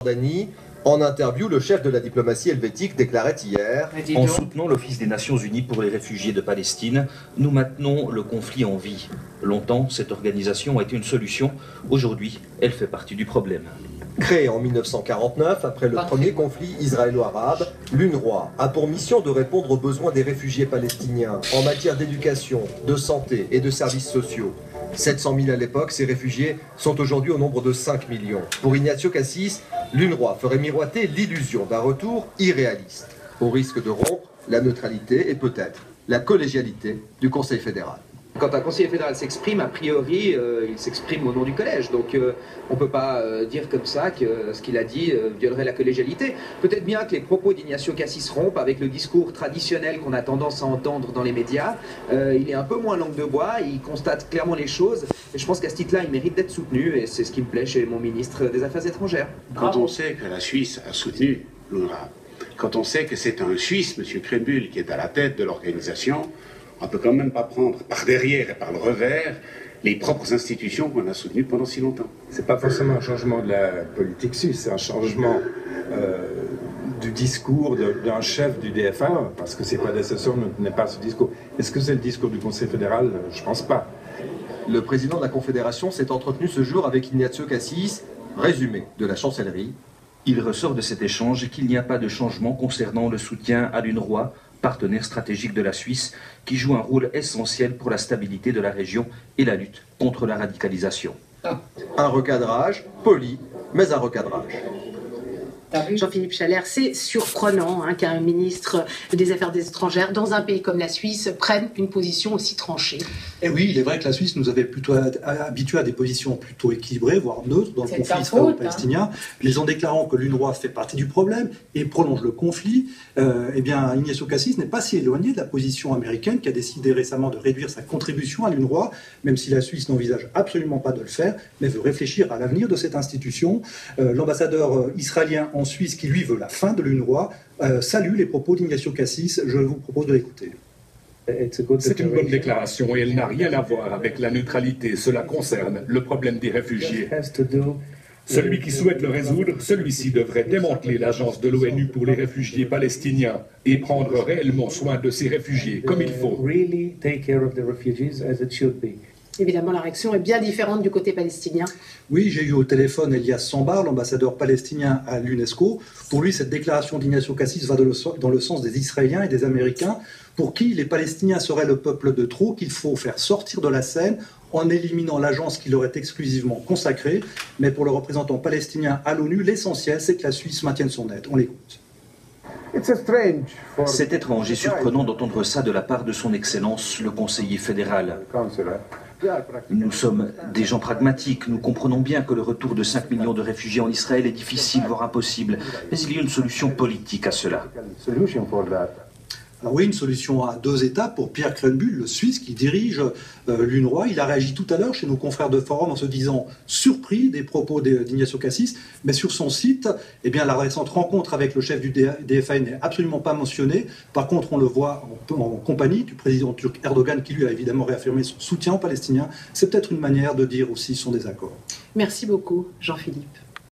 Jordanie. En interview, le chef de la diplomatie helvétique déclarait hier: en soutenant l'Office des Nations Unies pour les réfugiés de Palestine, nous maintenons le conflit en vie. Longtemps, cette organisation a été une solution. Aujourd'hui, elle fait partie du problème. Créée en 1949, après le premier conflit israélo-arabe, l'UNRWA a pour mission de répondre aux besoins des réfugiés palestiniens en matière d'éducation, de santé et de services sociaux. 700 000 à l'époque, ces réfugiés sont aujourd'hui au nombre de 5 millions. Pour Ignacio Cassis, l'UNRWA ferait miroiter l'illusion d'un retour irréaliste, au risque de rompre la neutralité et peut-être la collégialité du Conseil fédéral. Quand un conseiller fédéral s'exprime, a priori, il s'exprime au nom du collège. Donc on ne peut pas dire comme ça que ce qu'il a dit violerait la collégialité. Peut-être bien que les propos d'Ignacio Cassis rompent avec le discours traditionnel qu'on a tendance à entendre dans les médias. Il est un peu moins langue de bois, il constate clairement les choses. Et je pense qu'à ce titre-là, il mérite d'être soutenu. Et c'est ce qui me plaît chez mon ministre des Affaires étrangères. Quand on sait que la Suisse a soutenu l'UNRWA, quand on sait que c'est un Suisse, M. Krembühl, qui est à la tête de l'organisation, on ne peut quand même pas prendre par derrière et par le revers les propres institutions qu'on a soutenues pendant si longtemps. C'est pas forcément un changement de la politique suisse, c'est un changement du discours d'un chef du DFA, parce que ses prédécesseurs ne tenaient pas ce discours. Est-ce que c'est le discours du Conseil fédéral? Je pense pas. Le président de la Confédération s'est entretenu ce jour avec Ignacio Cassis. Résumé de la chancellerie. Il ressort de cet échange qu'il n'y a pas de changement concernant le soutien à l'UNRWA, partenaire stratégique de la Suisse, qui joue un rôle essentiel pour la stabilité de la région et la lutte contre la radicalisation. Un recadrage, poli, mais un recadrage. Jean-Philippe Chalère, c'est surprenant qu'un ministre des Affaires étrangères dans un pays comme la Suisse prenne une position aussi tranchée. Et oui, il est vrai que la Suisse nous avait plutôt habitués à des positions plutôt équilibrées, voire neutres, dans le conflit israélo-palestinien. Mais en déclarant que l'UNRWA fait partie du problème et prolonge le conflit, eh bien, Ignacio Cassis n'est pas si éloigné de la position américaine qui a décidé récemment de réduire sa contribution à l'UNRWA, même si la Suisse n'envisage absolument pas de le faire, mais veut réfléchir à l'avenir de cette institution. L'ambassadeur israélien en Suisse, qui lui veut la fin de l'UNRWA, salue les propos d'Ignacio Cassis. Je vous propose de l'écouter. C'est une bonne déclaration et elle n'a rien à voir avec la neutralité. Cela concerne le problème des réfugiés. Celui qui souhaite le résoudre, celui-ci devrait démanteler l'agence de l'ONU pour les réfugiés palestiniens et prendre réellement soin de ces réfugiés comme il faut. Évidemment, la réaction est bien différente du côté palestinien. Oui, j'ai eu au téléphone Elias Sambar, l'ambassadeur palestinien à l'UNESCO. Pour lui, cette déclaration d'Ignacio Cassis va dans le sens des Israéliens et des Américains, pour qui les Palestiniens seraient le peuple de trop, qu'il faut faire sortir de la scène en éliminant l'agence qui leur est exclusivement consacrée. Mais pour le représentant palestinien à l'ONU, l'essentiel, c'est que la Suisse maintienne son aide. On l'écoute. C'est étrange et surprenant d'entendre ça de la part de son Excellence, le conseiller fédéral. Nous sommes des gens pragmatiques, nous comprenons bien que le retour de 5 millions de réfugiés en Israël est difficile, voire impossible. Mais il y a une solution politique à cela. Alors oui, une solution à deux étapes pour Pierre Krembühl, le Suisse qui dirige l'UNRWA. Il a réagi tout à l'heure chez nos confrères de Forum en se disant surpris des propos d'Ignacio Cassis, mais sur son site, eh bien, la récente rencontre avec le chef du DFA n'est absolument pas mentionnée. Par contre, on le voit en compagnie du président turc Erdogan qui lui a évidemment réaffirmé son soutien aux Palestiniens. C'est peut-être une manière de dire aussi son désaccord. Merci beaucoup, Jean-Philippe.